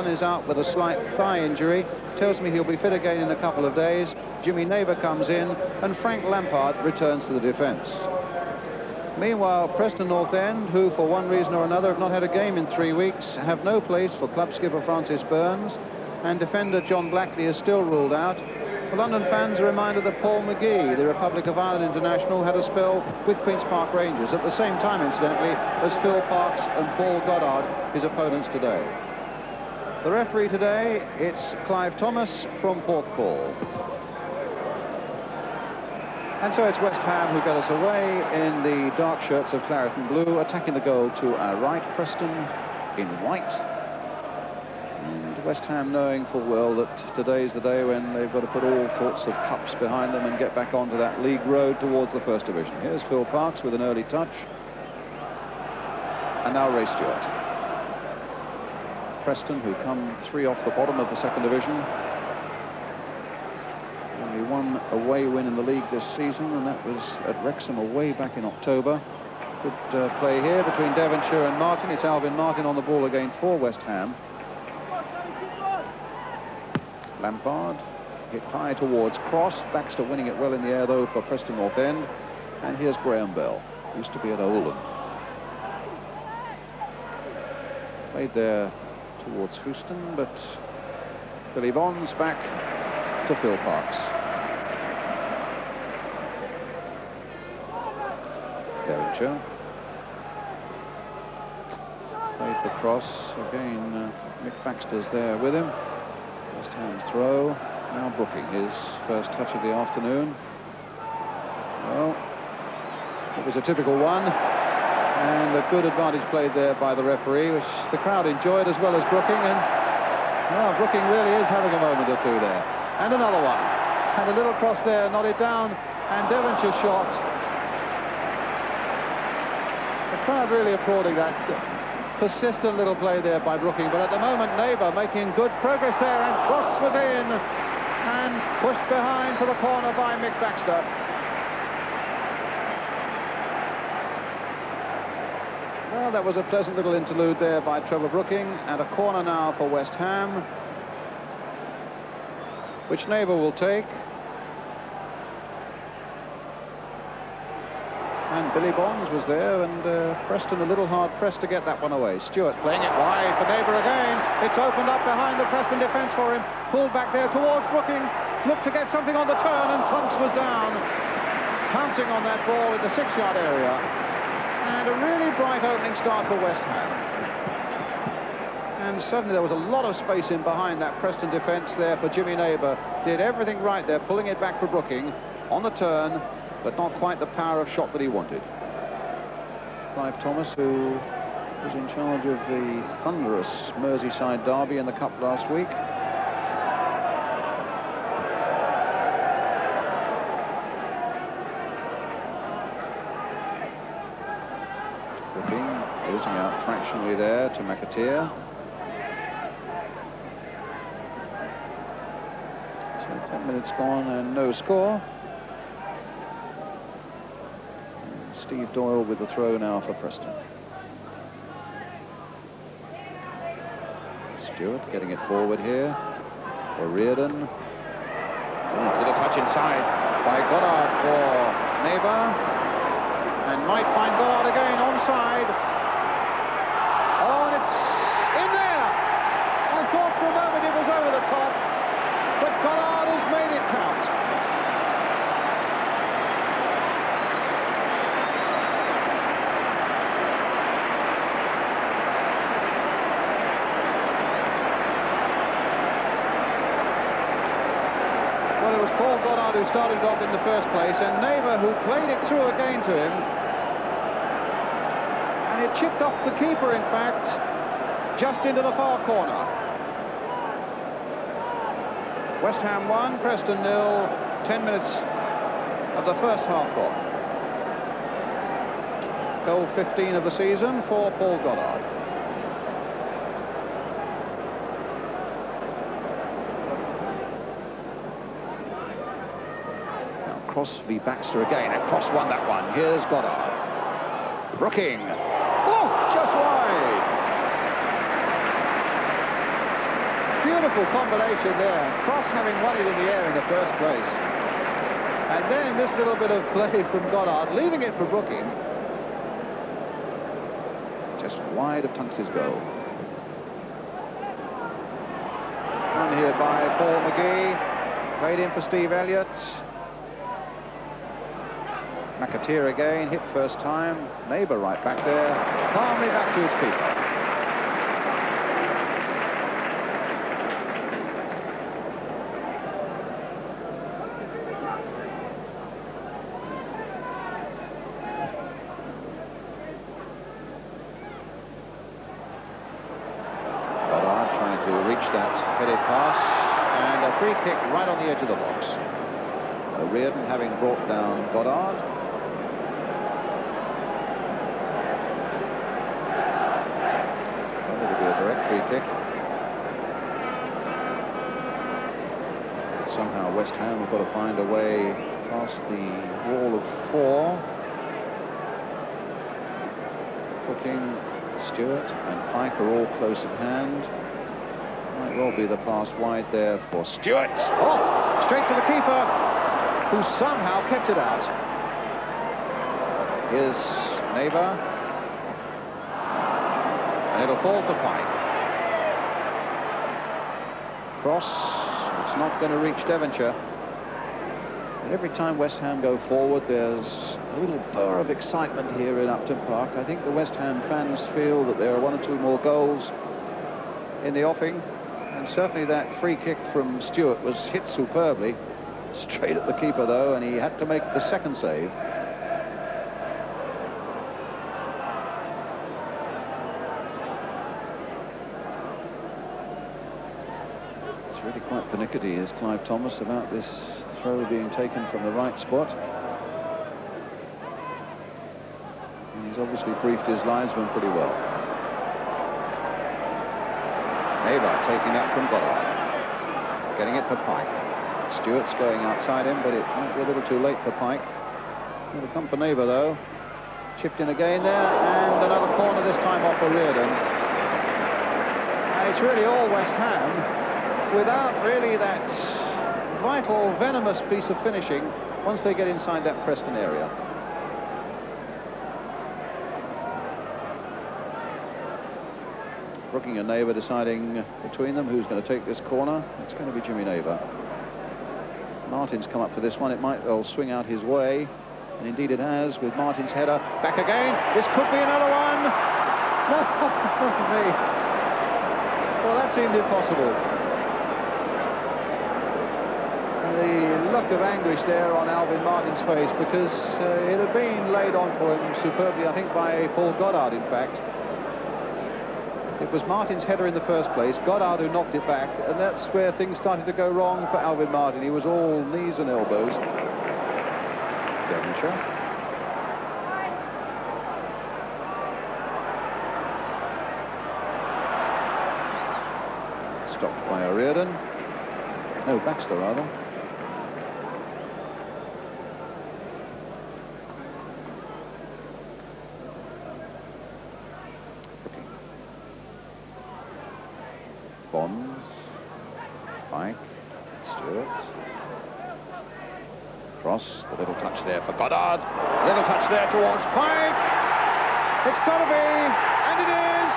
Dunn is out with a slight thigh injury. Tells me he'll be fit again in a couple of days. Jimmy Neighbour comes in, and Frank Lampard returns to the defence. Meanwhile, Preston North End, who for one reason or another have not had a game in 3 weeks, have no place for club skipper Francis Burns, and defender John Blackley is still ruled out. For London fans, a reminder that Paul McGee, the Republic of Ireland international, had a spell with Queen's Park Rangers at the same time, incidentally, as Phil Parkes and Paul Goddard, his opponents today. The referee today, it's Clive Thomas from Porthcawl. And so it's West Ham who get us away in the dark shirts of claret and blue, attacking the goal to our right, Preston in white. And West Ham knowing full well that today's the day when they've got to put all sorts of cups behind them and get back onto that league road towards the First Division. Here's Phil Parkes with an early touch. And now Ray Stewart. Preston, who come 3 off the bottom of the Second Division. Only one away win in the league this season, and that was at Wrexham away back in October. Good play here between Devonshire and Martin. It's Alvin Martin on the ball again for West Ham. Lampard hit high towards cross. Baxter winning it well in the air, though, for Preston North End. And here's Graham Bell, used to be at Oldham. Played there towards Houston, but Billy Bonds back to Phil Parkes. Devonshire played the cross again. Mick Baxter's there with him. West Ham throw. Now Brooking, his first touch of the afternoon. Well, it was a typical one, and a good advantage played there by the referee, which the crowd enjoyed as well as Brooking. And well, Brooking really is having a moment or two there. And another one. And a little cross there, nodded down, and Devonshire shot. The crowd really applauding that persistent little play there by Brooking, but at the moment Neighbour making good progress there, and cross was in and pushed behind for the corner by Mick Baxter. Well, that was a pleasant little interlude there by Trevor Brooking, and a corner now for West Ham, which Neighbour will take. And Billy Bonds was there, and Preston a little hard pressed to get that one away. Stewart playing it wide for Neighbour again. It's opened up behind the Preston defence for him. Pulled back there towards Brooking. Looked to get something on the turn, and Tunks was down, pouncing on that ball in the 6-yard area. And a really bright opening start for West Ham. And suddenly there was a lot of space in behind that Preston defence there for Jimmy Neighbour. Did everything right there, pulling it back for Brooking on the turn, but not quite the power of shot that he wanted. Clive Thomas, who was in charge of the thunderous Merseyside derby in the Cup last week. Brooking losing out fractionally there to McAteer. So 10 minutes gone and no score. Steve Doyle with the throw now for Preston. Stewart getting it forward here for Reardon. Little touch inside by Goddard for Neighbour. And might find Goddard again onside. Oh, and it's in there! I thought for a moment it was over the top, but Goddard has made it count. Well, it was Paul Goddard who started it off in the first place, and Neighbour who played it through again to him. And it chipped off the keeper, in fact, just into the far corner. West Ham 1, Preston 0, 10 minutes of the first half gone. Goal 15 of the season for Paul Goddard. Cross v Baxter again, and Cross won that one. Here's Goddard. Brooking. Oh, just wide. beautiful combination there. Cross having won it in the air in the first place. And then this little bit of play from Goddard, leaving it for Brooking. Just wide of Tunks's goal. Run here by Paul McGee. Played in for Steve Elliott. McAteer again, hit first time. Neighbour right back there. Calmly back to his keeper. That headed pass, and a free kick right on the edge of the box. Reardon having brought down Goddard. Well, it'll be a direct free kick. Somehow West Ham have got to find a way past the wall of four. Brooking, Stewart and Pike are all close at hand. Might well be the pass wide there for Stewart. Oh, straight to the keeper, who somehow kept it out. Here's Neighbour. And it'll fall to Pike. Cross, it's not going to reach Devonshire. And every time West Ham go forward, there's a little burr of excitement here in Upton Park. I think the West Ham fans feel that there are one or two more goals in the offing. And certainly that free kick from Stewart was hit superbly. Straight at the keeper, though, and he had to make the second save. It's really quite pernickety, is Clive Thomas, about this throw being taken from the right spot. And he's obviously briefed his linesman pretty well. Neighbour taking that from Goddard. Getting it for Pike. Stewart's going outside him, but it might be a little too late for Pike. It'll come for Neighbour, though. Chipped in again there, and another corner this time off for Reardon. And it's really all West Ham, without really that vital, venomous piece of finishing once they get inside that Preston area. Brooking and Neighbour deciding between them who's going to take this corner. It's going to be Jimmy Neighbour. Martin's come up for this one. It might well swing out his way, and indeed it has, with Martin's header. Back again. This could be another one. Well, that seemed impossible. The look of anguish there on Alvin Martin's face, because it had been laid on for him superbly, I think, by Paul Goddard, in fact. It was Martin's header in the first place, Goddard who knocked it back, and that's where things started to go wrong for Alvin Martin. He was all knees and elbows. Devonshire. Stopped by Reardon. No, Baxter, rather. Bonds, Pike, Stewart. Cross, the little touch there for Goddard. Little touch there towards Pike. It's got to be, and it is.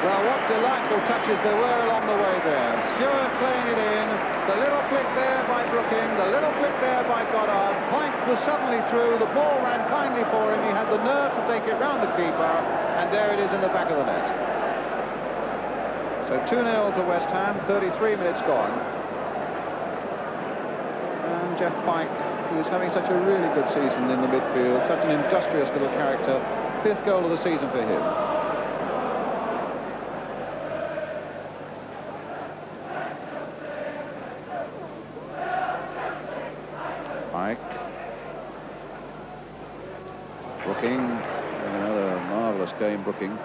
Well, what delightful touches there were along the way there. Stewart playing it in, the little flick there by Brooking, the little flick there by Goddard. Pike was suddenly through, the ball ran kindly for him, he had the nerve to take it round the keeper, and there it is in the back of the net. So 2-0 to West Ham, 33 minutes gone. And Jeff Pike, who is having such a really good season in the midfield, such an industrious little character, 5th goal of the season for him. Pike. Brooking. Another marvellous game, Brooking.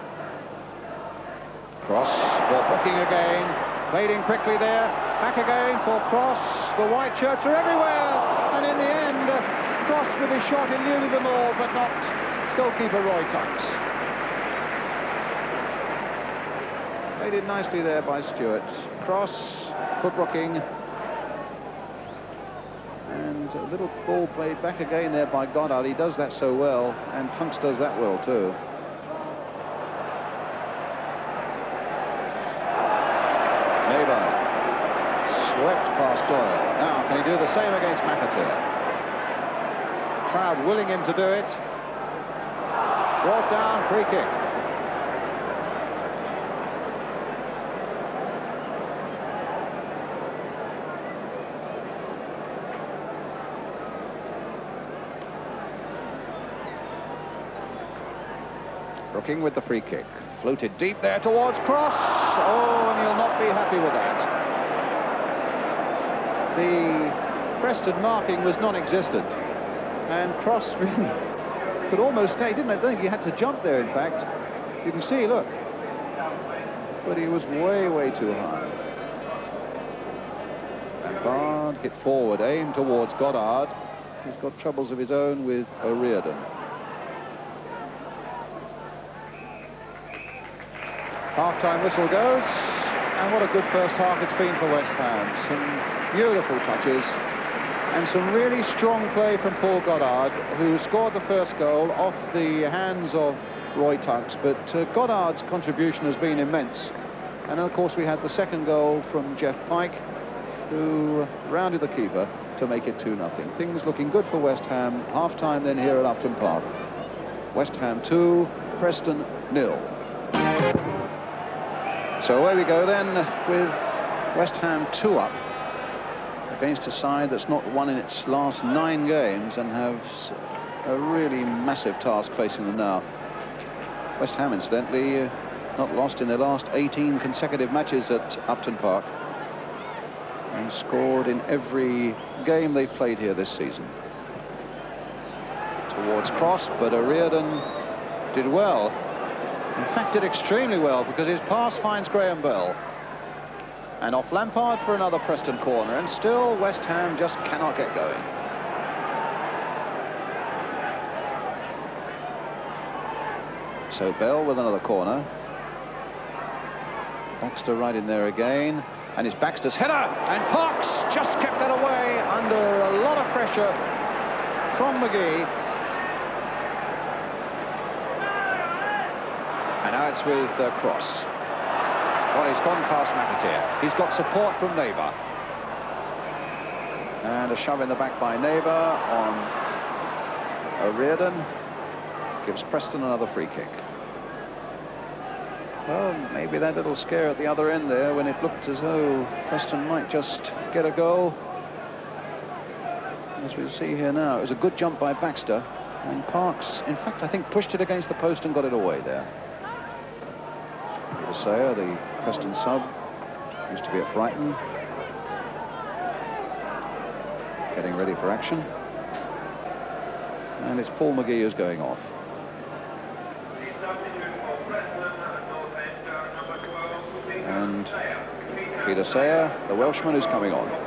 Cross for Brooking again. Played in quickly there. Back again for Cross. The white shirts are everywhere. And in the end, Cross with his shot eluded them all, but not goalkeeper Roy Tucks. Played it nicely there by Stewart. Cross for Brooking. And a little ball played back again there by Goddard. He does that so well, and Tunks does that well too. Neighbour swept past Doyle. Now, can he do the same against McAteer? Crowd willing him to do it. Brought down, free kick. Brooking with the free kick. Floated deep there towards Cross. Oh, and he'll not be happy with that. The Preston marking was non-existent. And Cross really could almost stay, didn't I think he had to jump there, in fact. You can see, look. But he was way, way too high. And Bard hit forward, aimed towards Goddard. He's got troubles of his own with O'Riordan. Half-time whistle goes, and what a good first half it's been for West Ham. Some beautiful touches, and some really strong play from Paul Goddard, who scored the first goal off the hands of Roy Tucks, but Goddard's contribution has been immense. And of course we had the second goal from Jeff Pike, who rounded the keeper to make it 2-0. Things looking good for West Ham. Half-time then here at Upton Park. West Ham 2, Preston 0. So away we go then with West Ham 2 up against a side that's not won in its last 9 games and have a really massive task facing them now. West Ham, incidentally, not lost in their last 18 consecutive matches at Upton Park and scored in every game they've played here this season. Towards Cross, but O'Riordan did well. In fact, did extremely well, because his pass finds Graham Bell. And off Lampard for another Preston corner, and still West Ham just cannot get going. So Bell with another corner. Baxter right in there again, and it's Baxter's header, and Parks just kept that away under a lot of pressure from McGee. And now it's with Cross. Well, he's gone past McAteer. He's got support from Neighbour. And a shove in the back by Neighbour on O'Riordan. Gives Preston another free kick. Well, maybe that little scare at the other end there when it looked as though Preston might just get a goal. As we'll see here now, it was a good jump by Baxter. And Parks, in fact, I think pushed it against the post and got it away there. Sayer, the Preston sub, used to be at Brighton, getting ready for action, and it's Paul McGee who's going off. And Peter Sayer, the Welshman, who's coming on.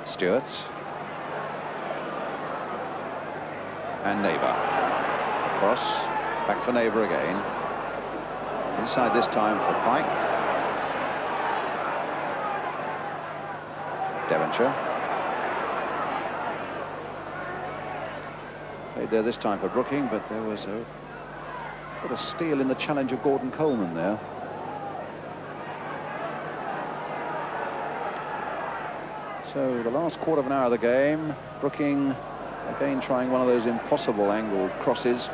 Stewart and Neighbour. Cross, back for Neighbour again. Inside this time for Pike. Devonshire. Played there this time for Brooking, but there was a bit of steal in the challenge of Gordon Coleman there. So the last quarter of an hour of the game, Brooking again trying one of those impossible angled crosses,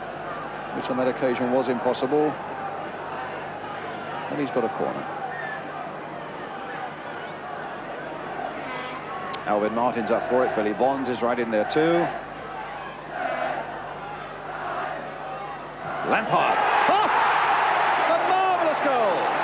which on that occasion was impossible. And he's got a corner. Alvin Martin's up for it. Billy Bonds is right in there too. Lampard. Oh! A marvellous goal!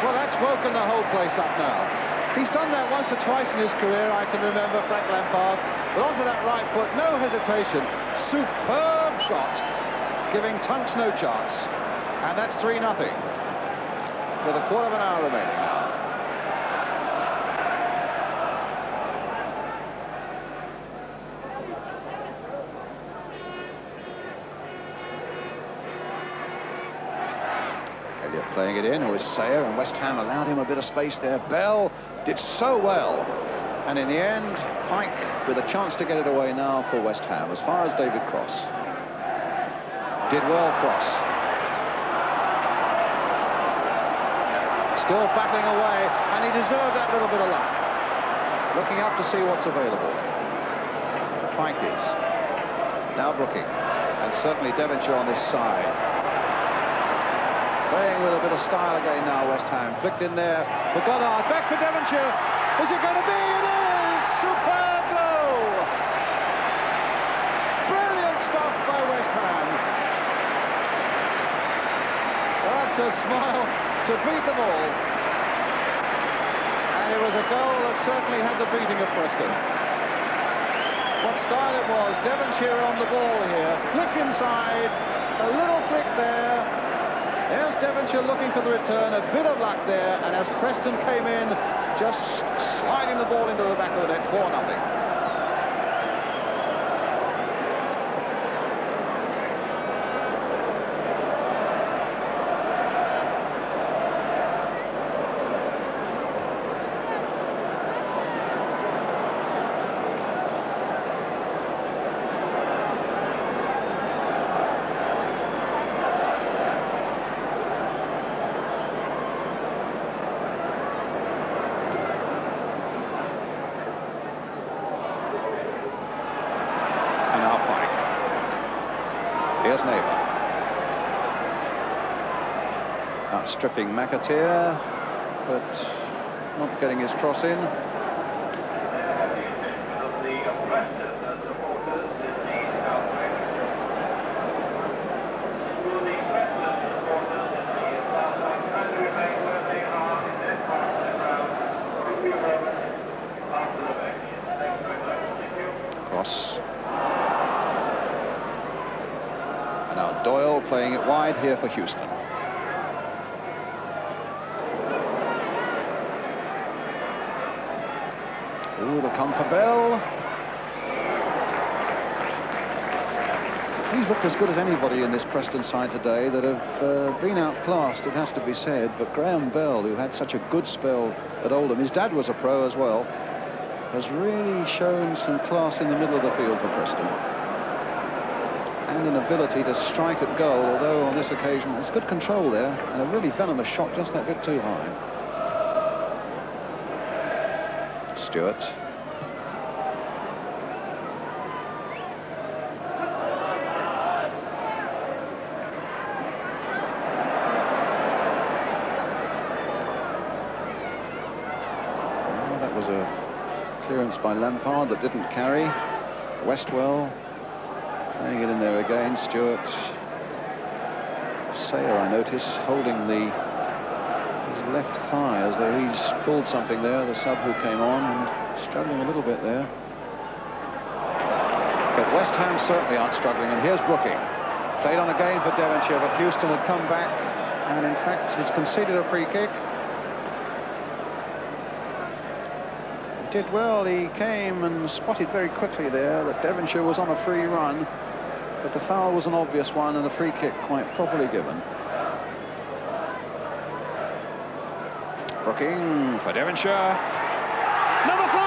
Well, that's woken the whole place up now. He's done that once or twice in his career, I can remember, Frank Lampard. But onto that right foot, no hesitation. Superb shot, giving Tunks no chance. And that's 3-0, with a quarter of an hour remaining now. Playing it in, who is Sayer, and West Ham allowed him a bit of space there. Bell did so well, and in the end, Pike with a chance to get it away now for West Ham, as far as David Cross. Did well, Cross. Still battling away, and he deserved that little bit of luck. Looking up to see what's available. Pike is. Now Brooking, and certainly Devonshire on this side. Playing with a bit of style again now, West Ham. Flicked in there for Goddard. Back for Devonshire. Is it going to be? It is! Superb goal! Brilliant stuff by West Ham. That's a smile to beat them all. And it was a goal that certainly had the beating of Preston. What style it was. Devonshire on the ball here. Flick inside. A little flick there. There's Devonshire looking for the return, a bit of luck there, and as Preston came in, just sliding the ball into the back of the net, 4-0. Here's Neighbour. Outstripping McAteer, but not getting his cross in. Cross. And now Doyle playing it wide here for Houston. Ooh, they'll come for Bell. He's looked as good as anybody in this Preston side today that have been outclassed, it has to be said. But Graham Bell, who had such a good spell at Oldham, his dad was a pro as well, has really shown some class in the middle of the field for Preston. And an ability to strike at goal, although on this occasion it's good control there, and a really venomous shot just that bit too high. Stewart. That was a clearance by Lampard that didn't carry. Westwell playing it in there again. Stewart. Sayer, I notice, holding his left thigh as though he's pulled something there, the sub who came on, and struggling a little bit there. But West Ham certainly aren't struggling, and here's Brooking. Played on again for Devonshire, but Houston had come back, and in fact he's conceded a free kick. He did well. He came and spotted very quickly there that Devonshire was on a free run, but the foul was an obvious one and the free kick quite properly given. Brooking for Devonshire. Number 5!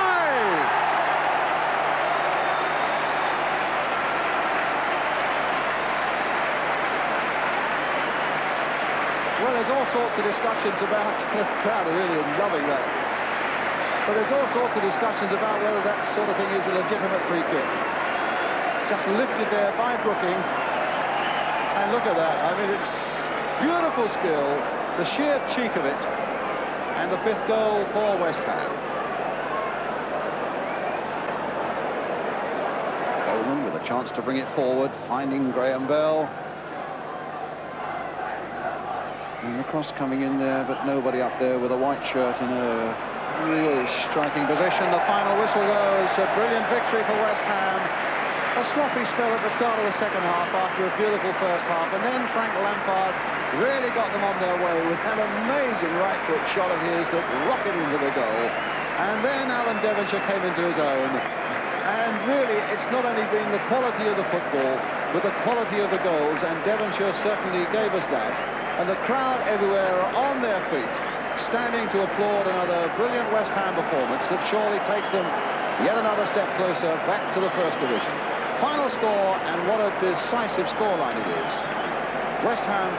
Well, there's all sorts of discussions about, the crowd are really loving that. But there's all sorts of discussions about whether that sort of thing is a legitimate free kick. Just lifted there by Brooking. And look at that. I mean, it's beautiful skill, the sheer cheek of it, and the 5th goal for West Ham. Coleman with a chance to bring it forward, finding Graham Bell. And the cross coming in there, but nobody up there with a white shirt in a really striking position. The final whistle goes. A brilliant victory for West Ham. A sloppy spell at the start of the second half after a beautiful first half, and then Frank Lampard really got them on their way with that amazing right foot shot of his that rocketed into the goal. And then Alan Devonshire came into his own. And really, it's not only been the quality of the football, but the quality of the goals, and Devonshire certainly gave us that. And the crowd everywhere are on their feet, standing to applaud another brilliant West Ham performance that surely takes them yet another step closer back to the First Division. Final score, and what a decisive scoreline it is. West Ham